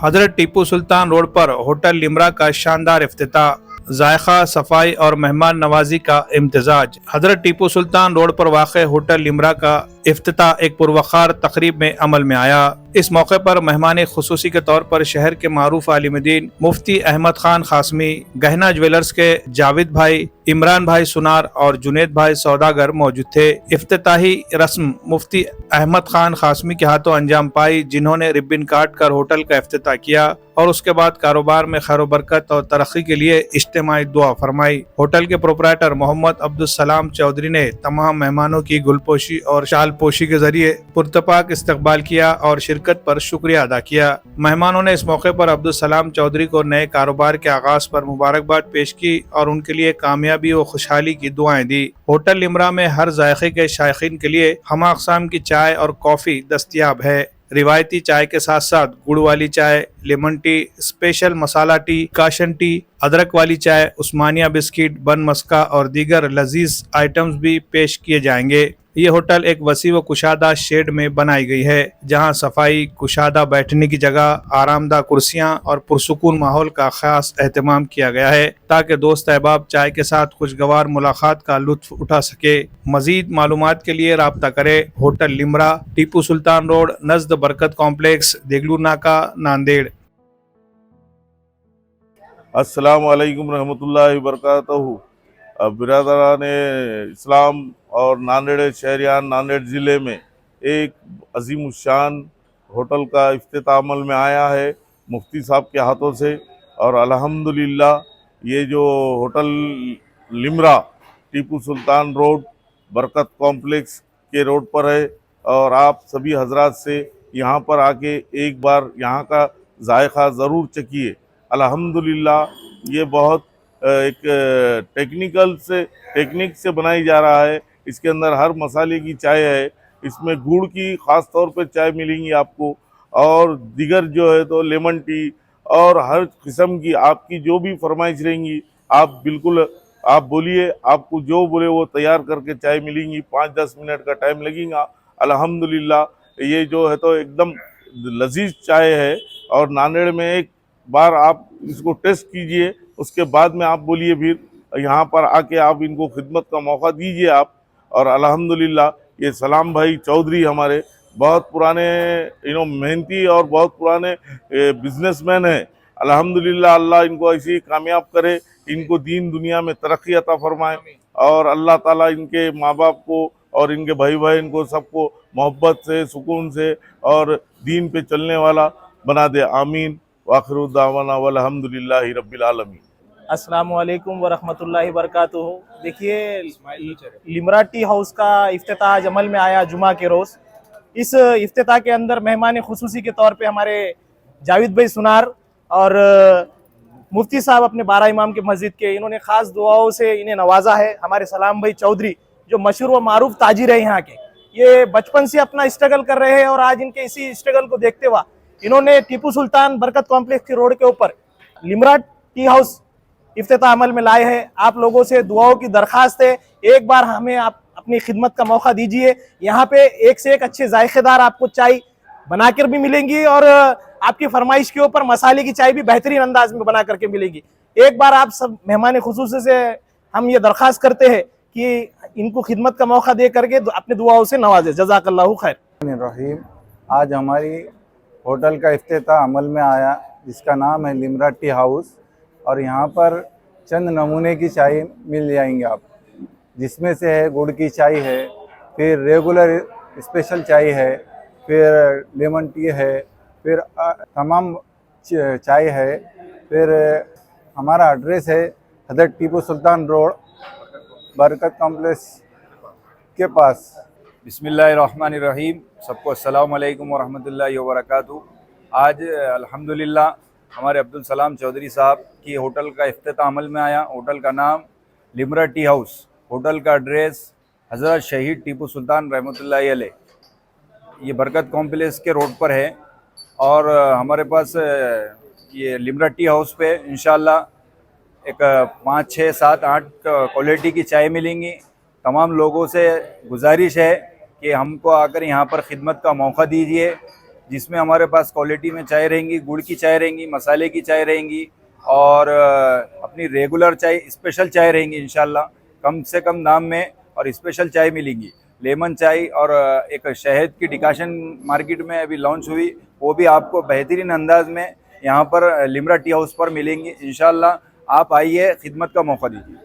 हजरत Tipu Sultan road पर hotel Limra का शानदार इफ्तिताह, जायका, सफाई और मेहमान नवाजी का इम्तिजाज। हजरत टीपू सुल्तान रोड पर वाक़ होटल लिम्रा का इफ्तिताह एक पुरवकार तकरीब में अमल में आया। इस मौके पर मेहमान खुसूसी के तौर पर शहर के मारूफ आलिम-ए-दीन मुफ्ती अहमद खान खासमी, गहना ज्वेलर्स के जावेद भाई, इमरान भाई सुनार और जुनेद भाई सौदागर मौजूद थे। इफ्तिताही रस्म मुफ्ती अहमद खान खासमी के हाथों अंजाम पाई, जिन्होंने रिब्बिन काट कर होटल का इफ्तिताह किया और उसके बाद कारोबार में खैर बरकत और तरक्की के लिए इज्तिमाई दुआ फरमाई। होटल के प्रोपराइटर मोहम्मद अब्दुल सलाम चौधरी ने तमाम मेहमानों की गुलपोशी और शालपोशी के जरिए पुरतपाक इस्तकबाल किया और शिरकत पर शुक्रिया अदा किया। मेहमानों ने इस मौके पर अब्दुल सलाम चौधरी को नए कारोबार के आगाज पर मुबारकबाद पेश की और उनके लिए कामयाबी व खुशहाली की दुआएं दी। होटल लिम्रा में हर जायके के शायकीन के लिए हम अक़साम की चाय और कॉफ़ी दस्तयाब है। रिवायती चाय के साथ साथ गुड़ वाली चाय, लेमन टी, स्पेशल मसाला टी, काशन टी, अदरक वाली चाय, उस्मानिया बिस्किट, बन मस्का और दीगर लजीज आइटम्स भी पेश किए जाएंगे। ये होटल एक वसी व कुशादा शेड में बनाई गई है, जहां सफाई, कुशादा बैठने की जगह, आरामदा कुर्सियां और पुरसुकून माहौल का खास एहतमाम किया गया है, ताकि दोस्त अहबाब चाय के साथ खुशगवार मुलाकात का लुत्फ उठा सके। मजीद मालूमात के लिए राब्ता करें। होटल लिम्रा, टीपू सुल्तान रोड, नज़द बरकत कॉम्प्लेक्स, देगलू नाका, नांदेड़। अस्सलाम वालेकुम रहमतुल्लाहि वबरकातुहू। बिरादरान इस्लाम और नांदेड़ शहरियान नांदेड़ ज़िले में एक अजीम शान होटल का इफ्तिताह अमल में आया है मुफ्ती साहब के हाथों से, और अल्हम्दुलिल्लाह ये जो होटल लिम्रा टीपू सुल्तान रोड बरकत कॉम्प्लेक्स के रोड पर है, और आप सभी हजरात से यहाँ पर आके एक बार यहाँ का जायका ज़रूर चखिए। अल्हम्दुलिल्लाह ये बहुत एक टेक्निक से बनाई जा रहा है। इसके अंदर हर मसाले की चाय है, इसमें गुड़ की ख़ास तौर पे चाय मिलेंगी आपको, और दिगर जो है तो लेमन टी और हर किस्म की आपकी जो भी फरमाइश रहेंगी आप बिल्कुल आप बोलिए, आपको जो बोले वो तैयार करके चाय मिलेंगी। 5-10 मिनट का टाइम लगेगा। अल्हम्दुलिल्लाह ये जो है तो एकदम लजीज चाय है, और नांदेड़ में एक बार आप इसको टेस्ट कीजिए, उसके बाद में आप बोलिए, फिर यहाँ पर आके आप इनको खिदमत का मौका दीजिए आप। और अल्हम्दुलिल्लाह ये सलाम भाई चौधरी हमारे बहुत पुराने मेहनती और बहुत पुराने बिजनेसमैन हैं। अल्हम्दुलिल्लाह अल्लाह इनको ऐसी कामयाब करे, इनको दीन दुनिया में तरक्की अता फरमाए, और अल्लाह ताला इनके माँ बाप को और इनके भाई बहन को सबको मोहब्बत से, सुकून से और दीन पे चलने वाला बना दे। आमीन। वाखिरु दावाना वल्हम्दुलिल्लाहि रब्बिल आलमीन। अस्सलामु अलैकुम वरहमतुल्लाहि वबरकातुहू। देखिए, लिम्रा टी हाउस का इफ्तिताह आज अमल में आया जुमा के रोज़। इस इफ्तिताह के अंदर मेहमान खुसूसी के तौर पे हमारे जावेद भाई सुनार और मुफ्ती साहब अपने 12 इमाम के मस्जिद के, इन्होंने ख़ास दुआओं से इन्हें नवाजा है। हमारे सलाम भाई चौधरी जो मशहूर व मारूफ ताजिर है यहाँ के, ये बचपन से अपना स्ट्रगल कर रहे हैं, और आज इनके इसी स्ट्रगल को देखते हुए इन्होंने टीपू सुल्तान बरकत कॉम्प्लेक्स के रोड के ऊपर लिम्रा टी हाउस इफ्तिताह अमल में लाए हैं। आप लोगों से दुआओं की दरख्वास्त है, एक बार हमें आप अपनी खिदमत का मौका दीजिए। यहाँ पे एक से एक अच्छे जायकेदार आपको चाय बनाकर भी मिलेंगी, और आपकी फरमाइश के ऊपर मसाले की चाय भी बेहतरीन अंदाज में बना करके मिलेगी। एक बार आप सब मेहमान खुसूसी से हम ये दरख्वास्त करते हैं कि इनको खिदमत का मौका दे करके अपने दुआओं से नवाजे। जज़ाकल्लाहु खैर। रहीम। आज हमारी होटल का इफ्तिताह अमल में आया, जिसका नाम है लिम्रा टी हाउस, और यहाँ पर चंद नमूने की चाय मिल जाएंगे आप, जिसमें से है गुड़ की चाय है, फिर रेगुलर स्पेशल चाय है, फिर लेमन टी है, फिर तमाम चाय है। फिर हमारा एड्रेस है हज़रत टीपू सुल्तान रोड बरकत कॉम्प्लेक्स के पास। बिस्मिल्लाहिर्रहमानिर्रहीम। सबको अस्सलामु अलैकुम वरहमतुल्लाहि वबरकातुहू। आज अल्हम्दुलिल्लाह हमारे अब्दुल सलाम चौधरी साहब की होटल का इफ्तिताह अमल में आया। होटल का नाम लिम्रा टी हाउस, होटल का एड्रेस हज़रत शहीद टीपू सुल्तान रहमतुल्लाहि अलैह, ये बरकत कॉम्प्लेक्स के रोड पर है। और हमारे पास ये लिम्रा टी हाउस पे इंशाअल्लाह एक 5, 6, 7, 8 क्वालिटी की चाय मिलेंगी। तमाम लोगों से गुजारिश है कि हमको आकर यहाँ पर ख़िदमत का मौका दीजिए, जिसमें हमारे पास क्वालिटी में चाय रहेंगी, गुड़ की चाय रहेंगी, मसाले की चाय रहेंगी और अपनी रेगुलर चाय, स्पेशल चाय रहेंगी इंशाल्लाह। कम से कम दाम में और स्पेशल चाय मिलेंगी। लेमन चाय और एक शहद की डिकाशन मार्केट में अभी लॉन्च हुई, वो भी आपको बेहतरीन अंदाज में यहाँ पर लिम्रा टी हाउस पर मिलेंगी इंशाल्लाह। आप आइए, खिदमत का मौका दीजिए।